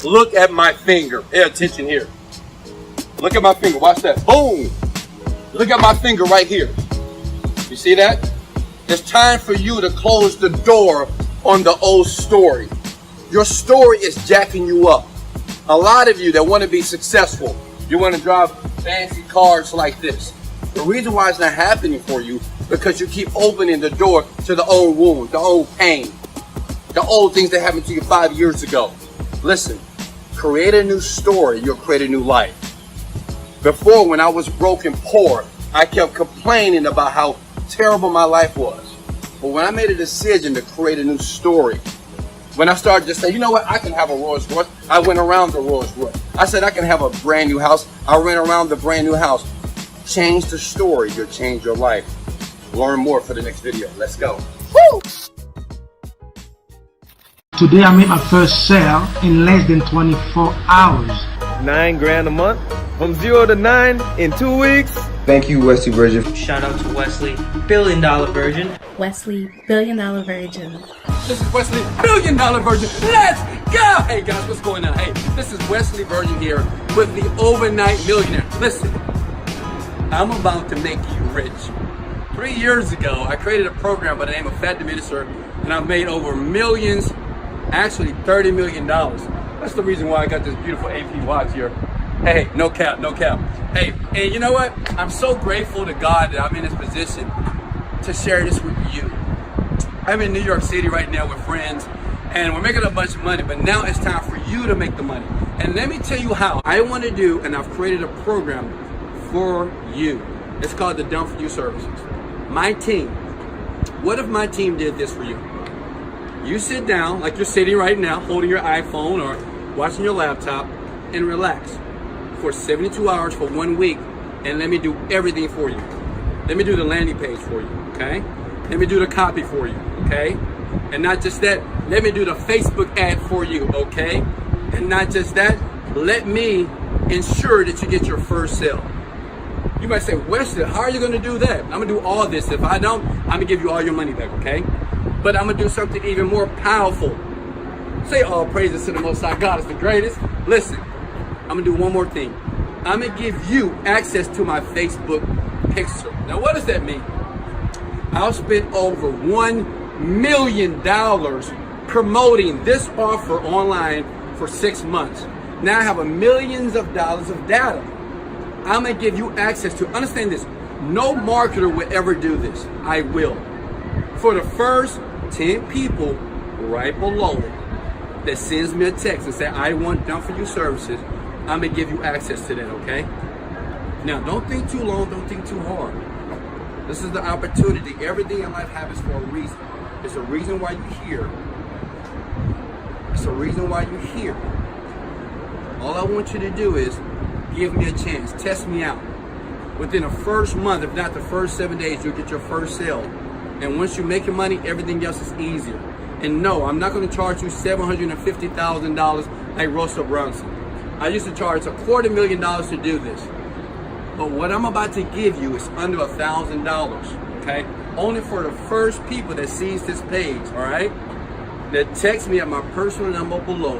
Look at my finger. Pay attention here. Look at my finger. Watch that. Boom. Look at my finger right here. You see that? It's time for you to close the door on the old story. Your story is jacking you up. A lot of you that want to be successful, you want to drive fancy cars like this. The reason why it's not happening for you, because you keep opening the door to the old wound, the old pain, the old things that happened to you 5 years ago. Listen, create a new story, you'll create a new life. Before, when I was broke and poor, I kept complaining about how terrible my life was. But when I made a decision to create a new story, when I started to say, you know what, I can have a Rolls Royce, I went around the Rolls Royce. I said I can have a brand new house, I ran around the brand new house. Change the story, you'll change your life. Learn more for the next video. Let's go. Woo! Today I made my first sale in less than 24 hours. $9 grand a month, from 0 to 9 in 2 weeks. Thank you, Wesley Virgin. Shout out to Wesley, $1 billion virgin. Wesley, $1 billion virgin. This is Wesley, $1 billion virgin. Let's go! Hey guys, what's going on? Hey, this is Wesley Virgin here with the Overnight Millionaire. Listen, I'm about to make you rich. 3 years ago, I created a program by the name of Fat Diminisher, and I've made over millions, actually $30 million. That's the reason why I got this beautiful AP watch here. Hey, no cap, no cap. Hey, and you know what? I'm so grateful to God that I'm in this position to share this with you. I'm in New York City right now with friends, and we're making a bunch of money, but now it's time for you to make the money. And let me tell you how. I want to do, and I've created a program for you. It's called the Done For You Services. My team. What if my team did this for you? You sit down, like you're sitting right now, holding your iPhone or watching your laptop, and relax for 72 hours for 1 week, and let me do everything for you. Let me do the landing page for you, okay? Let me do the copy for you, okay? And not just that, let me do the Facebook ad for you, okay? And not just that, let me ensure that you get your first sale. You might say, Wesley, how are you gonna do that? I'm gonna do all this. If I don't, I'm gonna give you all your money back, okay? But I'm gonna do something even more powerful. Say all praises to the Most High God is the greatest. Listen, I'm gonna do one more thing. I'm gonna give you access to my Facebook picture. Now, what does that mean? I'll spend over $1 million promoting this offer online for 6 months. Now I have millions of dollars of data. I'm gonna give you access to, understand this, no marketer will ever do this. I will. For the first 10 people right below it that sends me a text and say, I want Done For You services, I'm gonna give you access to that, okay? Now, don't think too long, don't think too hard. This is the opportunity. Everything in life happens for a reason. It's a reason why you're here. It's a reason why you're here. All I want you to do is give me a chance, test me out. Within the first month, if not the first 7 days, you'll get your first sale. And once you're making money, everything else is easier. And no, I'm not gonna charge you $750,000 like Russell Brunson. I used to charge $250,000 to do this. But what I'm about to give you is under $1,000, okay? Only for the first people that sees this page, all right? That text me at my personal number below.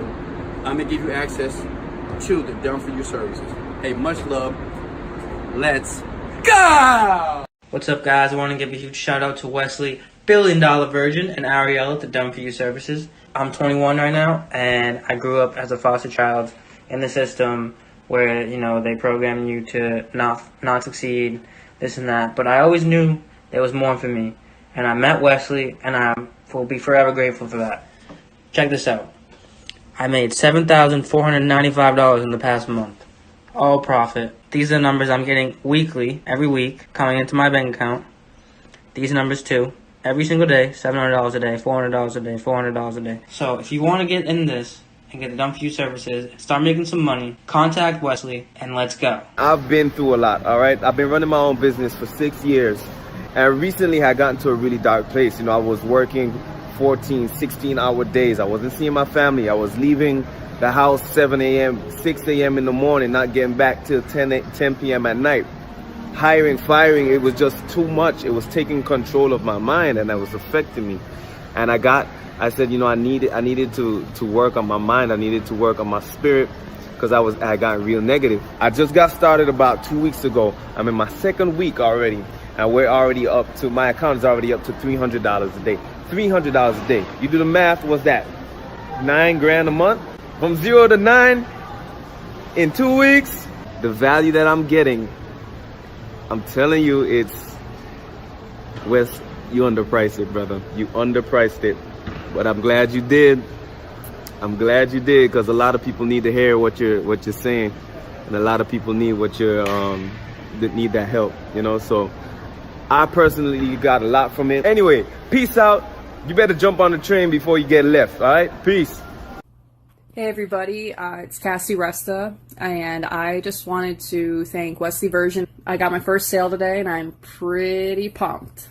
I'm gonna give you access to the Done For You services. Hey, much love. Let's go! What's up, guys? I want to give a huge shout out to Wesley, $1 billion virgin, and Ariel at the Done For You services. I'm 21 right now, and I grew up as a foster child in the system where, you know, they program you to not succeed, this and that. But I always knew there was more for me. And I met Wesley, and I will be forever grateful for that. Check this out. I made $7,495 in the past month. All profit. These are the numbers I'm getting weekly, every week, coming into my bank account. These numbers too. Every single day, $700 a day, $400 a day, $400 a day. So if you want to get in this and get the Done For You services, start making some money, contact Wesley, and let's go. I've been through a lot, all right? I've been running my own business for 6 years. And recently I got into a really dark place. You know, I was working 14, 16-hour days. I wasn't seeing my family. I was leaving the house 7 a.m., 6 a.m. in the morning, not getting back till 10 p.m. at night. Hiring, firing, it was just too much. It was taking control of my mind, and that was affecting me. And I said, you know, I needed to work on my mind. I needed to work on my spirit, because I had gotten real negative. I just got started about 2 weeks ago. I'm in my second week already, and we're already up to, my account is already up to $300 a day. $300 a day. You do the math, what's that? 9 grand a month? From 0 to 9 in 2 weeks. The value that I'm getting, I'm telling you, it's, Wes, you underpriced it, brother. You underpriced it. But I'm glad you did. I'm glad you did, because a lot of people need to hear what you're saying, and a lot of people need what you're that need that help, you know. So I personally got a lot from it. Anyway, peace out. You better jump on the train before you get left. All right, peace. Hey everybody, it's Cassie Resta, and I just wanted to thank Wesley Version. I got my first sale today, and I'm pretty pumped.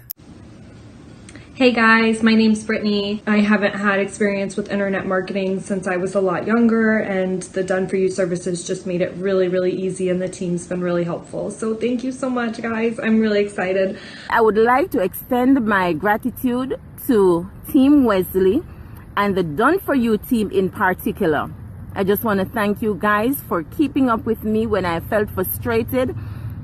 Hey guys, my name's Brittany. I haven't had experience with internet marketing since I was a lot younger, and the Done For You services just made it really, really easy, and the team's been really helpful. So thank you so much, guys. I'm really excited. I would like to extend my gratitude to Team Wesley and the Done For You team in particular. I just want to thank you guys for keeping up with me when I felt frustrated,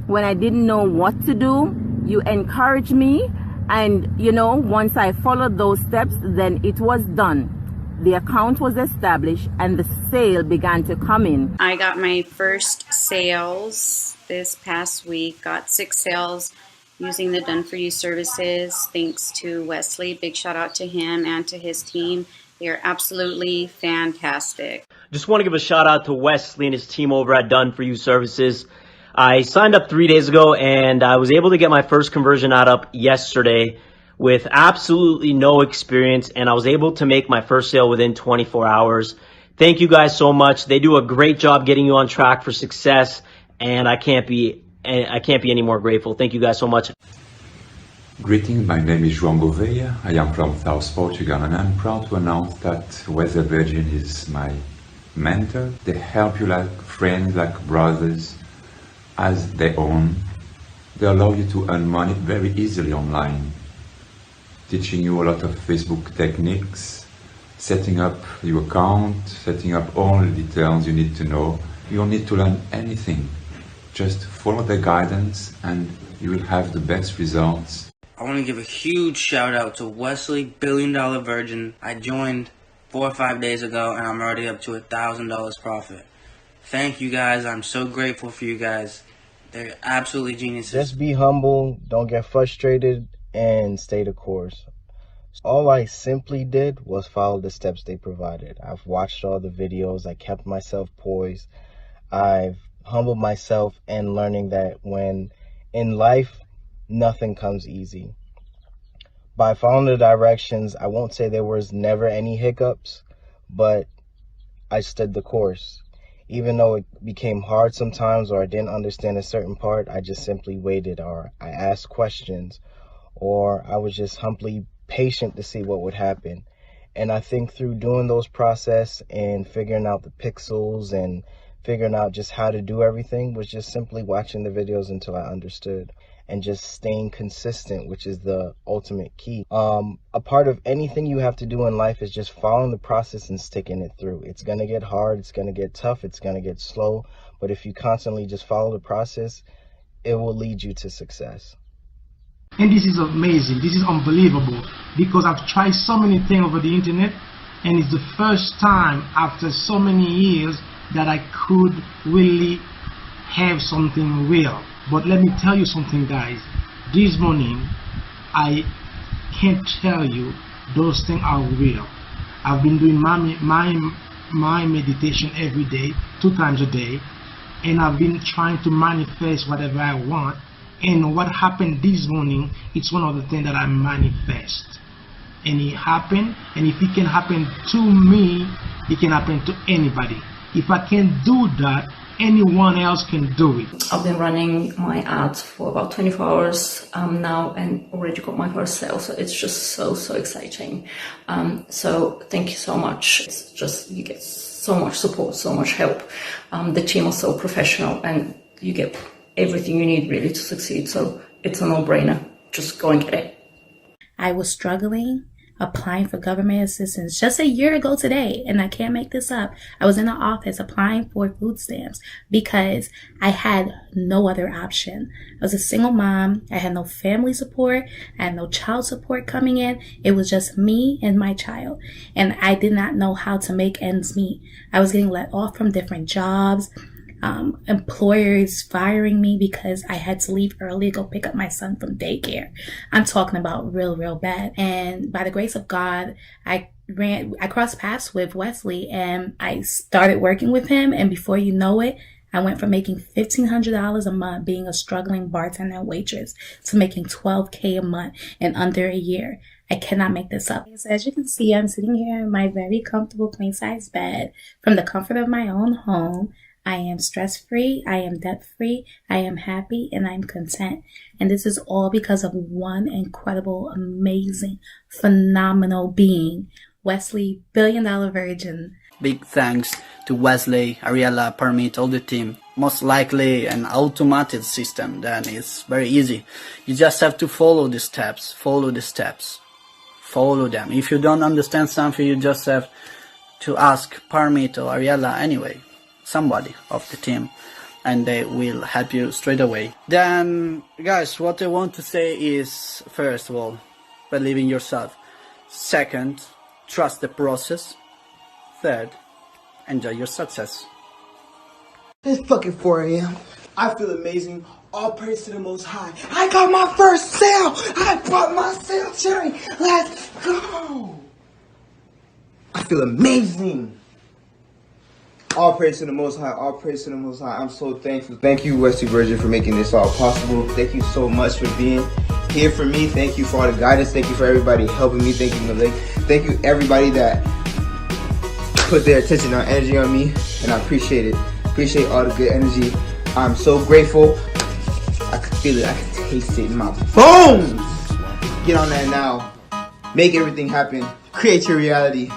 when I didn't know what to do. You encouraged me. And, you know, once I followed those steps, then it was done. The account was established and the sale began to come in. I got my first sales this past week, got 6 sales using the Done For You services, thanks to Wesley. Big shout out to him and to his team. They are absolutely fantastic. Just want to give a shout out to Wesley and his team over at Done For You services. I signed up 3 days ago, and I was able to get my first conversion ad up yesterday with absolutely no experience, and I was able to make my first sale within 24 hours. Thank you guys so much. They do a great job getting you on track for success, and I can't be any more grateful. Thank you guys so much. Greetings, my name is João Gouveia. I am from South Portugal, and I'm proud to announce that Wesley Virgin is my mentor. They help you like friends, like brothers, as their own. They allow you to earn money very easily online, teaching you a lot of Facebook techniques, setting up your account, setting up all the details you need to know. You don't need to learn anything. Just follow the guidance and you will have the best results. I want to give a huge shout out to Wesley, $1 Billion Virgin. I joined 4 or 5 days ago, and I'm already up to $1,000 profit. Thank you guys. I'm so grateful for you guys. They're absolutely geniuses. Just be humble, don't get frustrated, and stay the course. All I simply did was follow the steps they provided. I've watched all the videos, I kept myself poised, I've humbled myself, and learning that when in life, nothing comes easy. By following the directions, I won't say there was never any hiccups, but I stood the course. Even though it became hard sometimes, or I didn't understand a certain part, I just simply waited, or I asked questions, or I was just humbly patient to see what would happen. And I think through doing those process and figuring out the pixels and figuring out just how to do everything was just simply watching the videos until I understood, and just staying consistent, which is the ultimate key. A part of anything you have to do in life is just following the process and sticking it through. It's gonna get hard, it's gonna get tough, it's gonna get slow, but if you constantly just follow the process, it will lead you to success. And this is amazing, this is unbelievable, because I've tried so many things over the internet, and it's the first time after so many years that I could really have something real. But let me tell you something, guys. This morning, I can't tell you those things are real. I've been doing my meditation every day, 2 times a day, and I've been trying to manifest whatever I want. And what happened this morning, it's one of the things that I manifest. And it happened, and if it can happen to me, it can happen to anybody. If I can do that, anyone else can do it. I've been running my ads for about 24 hours now, and already got my first sale, so it's just so exciting. So thank you so much. It's just, you get so much support, so much help. The team is so professional, and you get everything you need really to succeed, so it's a no-brainer. Just go and get it. I was struggling. applying for government assistance just a year ago today, and I can't make this up. I was in the office applying for food stamps because I had no other option. I was a single mom. I had no family support. I had no child support coming in. It was just me and my child, and I did not know how to make ends meet. I was getting let off from different jobs. Employers firing me because I had to leave early to go pick up my son from daycare. I'm talking about real bad. And by the grace of God, I crossed paths with Wesley and I started working with him. And before you know it, I went from making $1,500 a month being a struggling bartender and waitress to making $12K a month in under a year. I cannot make this up. So as you can see, I'm sitting here in my very comfortable queen-size bed from the comfort of my own home. I am stress-free, I am debt-free, I am happy, and I'm content. And this is all because of one incredible, amazing, phenomenal being, Wesley, billion-dollar virgin. Big thanks to Wesley, Ariella, Parmit, all the team. Most likely an automated system, then it's very easy. You just have to follow the steps, follow them. If you don't understand something, you just have to ask Parmit or Ariella anyway. Somebody of the team, and they will help you straight away. Then, guys, what I want to say is, first of all, believe in yourself. Second, trust the process. Third, enjoy your success. It's fucking 4 a.m. I feel amazing. All praise to the Most High. I got my first sale. I bought my sale, Cherry. Let's go. I feel amazing. All praise to the Most High, all praise to the Most High. I'm so thankful. Thank you, Wesley Virgin, for making this all possible. Thank you so much for being here for me. Thank you for all the guidance. Thank you for everybody helping me. Thank you, Malik. Thank you, everybody that put their attention and energy on me, and I appreciate it. Appreciate all the good energy. I'm so grateful. I can feel it. I can taste it in my bones. Get on that now. Make everything happen. Create your reality.